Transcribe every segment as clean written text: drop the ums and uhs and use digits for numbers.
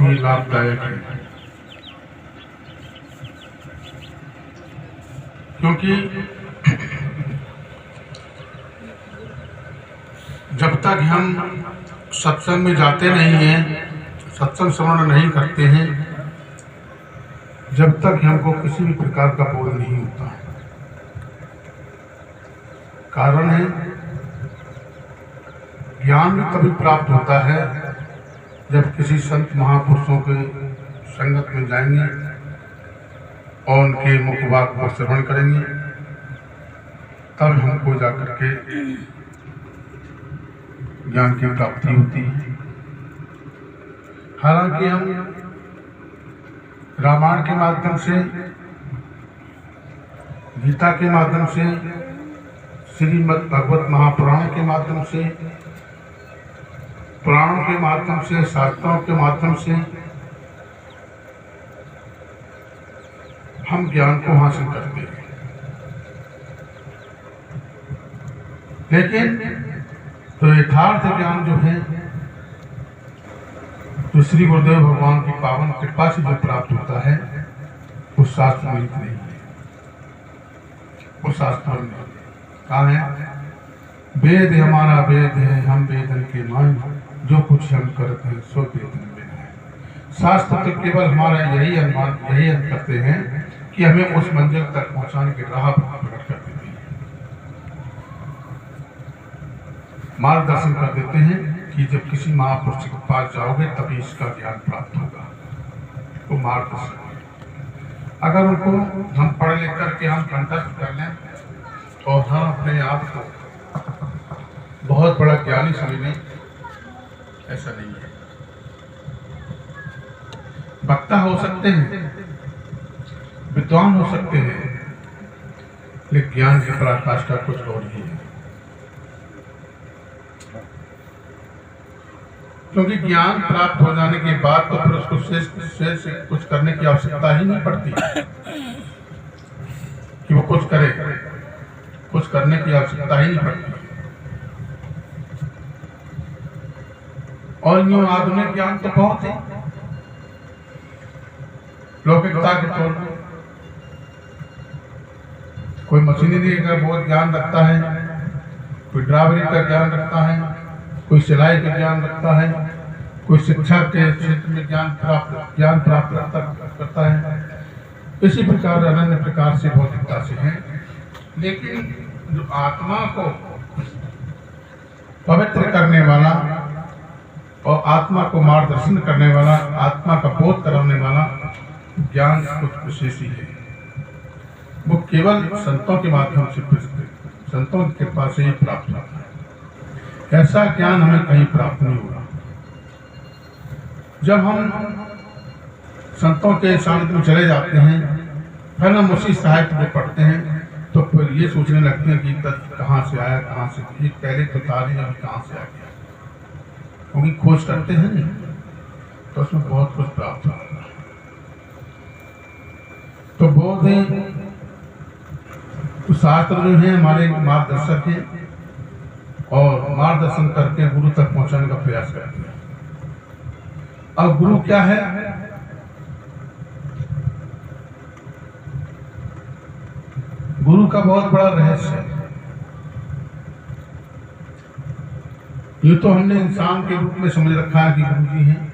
ही लाभदायक है, क्योंकि जब तक हम सत्संग में जाते नहीं हैं, सत्संग श्रवण नहीं करते हैं, जब तक हमको किसी भी प्रकार का बोध नहीं होता। कारण है, ज्ञान भी तभी प्राप्त होता है जब किसी संत महापुरुषों के संगत में जाएंगे और उनके मुखवाक को श्रवण करेंगे, तब हमको जाकर के ज्ञान की प्राप्ति होती है। हालांकि हम रामायण के माध्यम से, गीता के माध्यम से, श्रीमद् भगवत महापुराण के माध्यम से, पुराणों के माध्यम से, शास्त्रों के माध्यम से हम ज्ञान को हासिल करते हैं। लेकिन तो यथार्थ ज्ञान जो है, तो श्री गुरुदेव भगवान की पावन कृपा से जो प्राप्त होता है, वो शास्त्र में नहीं है, वो शास्त्र में कहाँ है? वेद हमारा वेद है, हम वेदन के मान, जो कुछ हम करते हैं सो वेदन में है। शास्त्र तो केवल हमारा यही अनुमान, यही अर्थ करते हैं कि हमें उस मंजिल तक पहुंचाने की राह प्रकट कर देते हैं, मार्गदर्शन कर देते हैं कि जब किसी महापुरुष के पास जाओगे तभी इसका ज्ञान प्राप्त होगा। तो मार्गदर्शन, अगर उनको हम पढ़ लिख करके हम कंठस्थ कर लें और हम अपने आप को बहुत बड़ा ज्ञानी समझें, ऐसा नहीं है। वक्ता हो सकते हैं, विद्वान हो सकते हैं, लेकिन ज्ञान की पराकाष्ठा कुछ और ही है। क्योंकि ज्ञान प्राप्त हो जाने के बाद तो फिर उसको शेष कुछ करने की आवश्यकता ही नहीं पड़ती कि वो कुछ करे, कुछ करने की आवश्यकता ही नहीं पड़ती। और यूं आधुनिक ज्ञान तो बहुत है, लौकिकता के तौर पर कोई मशीनरी का बहुत ज्ञान रखता है, कोई ड्राइवरी का ज्ञान रखता है, कोई सिलाई का ज्ञान रखता है, कोई शिक्षा के क्षेत्र में ज्ञान प्राप्त करता है। इसी प्रकार अनन्य प्रकार से भौतिकता से है। लेकिन जो आत्मा को पवित्र करने वाला और आत्मा को मार्गदर्शन करने वाला, आत्मा का बोध कराने वाला ज्ञान कुछ विशेष ही है। वो केवल संतों के माध्यम से, संतों की कृपा से ही प्राप्त होता है। ऐसा ज्ञान हमें कहीं प्राप्त नहीं होगा। जब हम संतों के सानिध्य में चले जाते हैं, फिर हम उसी साहित्य में पढ़ते हैं, तो फिर ये सोचने लगते हैं कि तत्व कहाँ से आया, कहाँ से, ये पहले तो तारीख अभी कहाँ से आ गया। क्योंकि खोज करते हैं नहीं, तो उसमें बहुत कुछ प्राप्त होता है। तो बोध है, तो शास्त्र जो है हमारे मार्गदर्शक हैं और मार्गदर्शन करके गुरु तक पहुंचाने का प्रयास करते हैं। अब गुरु क्या है? गुरु का बहुत बड़ा रहस्य है। ये तो हमने इंसान के रूप में समझ रखा है कि गुरु जी हैं,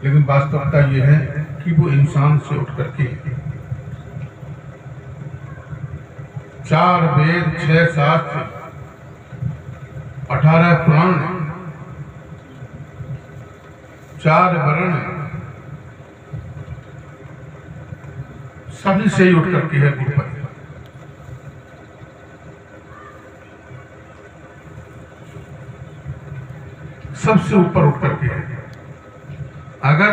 लेकिन वास्तविकता ये है कि वो इंसान से उठ करके 4 वेद, 6 शास्त्र, 18 पुराण, 4 वर्ण, सभी से ही उठ करके है गुरुपद। सबसे ऊपर उठ करके है। अगर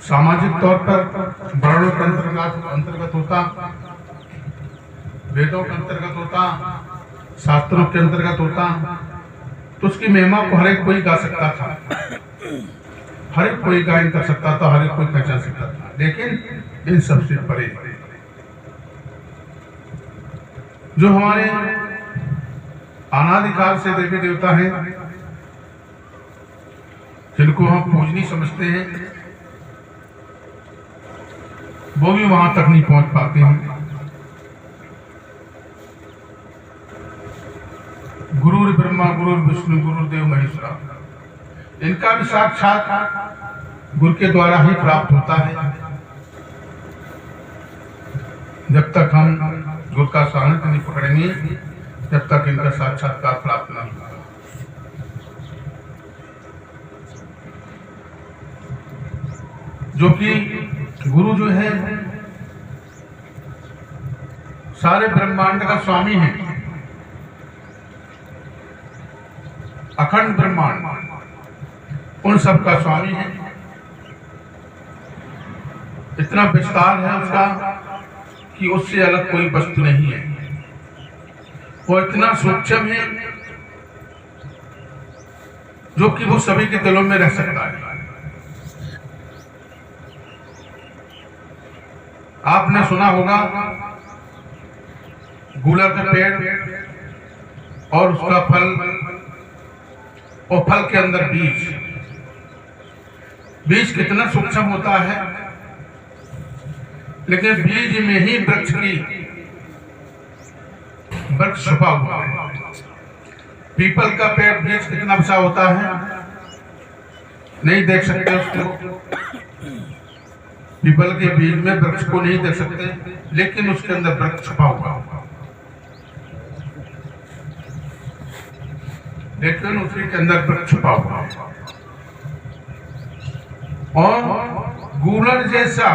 सामाजिक तौर पर वर्णों के अंतर्गत होता, वेदों के अंतर्गत होता, शास्त्रों के अंतर्गत होता, तो उसकी महिमा को हर एक कोई गा सकता था, हर एक कोई गायन कर सकता था, हर एक कोई पहचान सकता था। लेकिन इन सबसे परे जो हमारे अनादिकाल से देवी देवता हैं, जिनको हम पूजनीय समझते हैं वो भी वहां तक नहीं पहुंच पाते हैं। गुरु ब्रह्मा गुरु विष्णु गुरुदेव महेश्वरा, इनका भी साक्षात गुरु के द्वारा ही प्राप्त होता है। जब तक हम गुरु का सानिध्य नहीं पकड़ेंगे जब तक इनका साक्षात्कार प्राप्त नहीं होगा। जो कि गुरु जो है सारे ब्रह्मांड का स्वामी है, अखंड ब्रह्मांड उन सब का स्वामी है। इतना विस्तार है उसका कि उससे अलग कोई वस्तु नहीं है। वो इतना सूक्ष्म है जो कि वो सभी के दिलों में रह सकता है। आपने सुना होगा गूलर का पेड़ और उसका फल और फल के अंदर बीज, बीज कितना सूक्ष्म होता है, लेकिन बीज में ही वृक्ष छुपा हुआ है। पीपल का पेड़ बीज कितना बसा होता है, नहीं देख सकते उसको। पीपल के बीज में वृक्ष को नहीं देख सकते, लेकिन उसके अंदर वृक्ष छुपा हुआ है। लेकिन उसी के अंदर वृक्ष छुपा हुआ है। और गूलर जैसा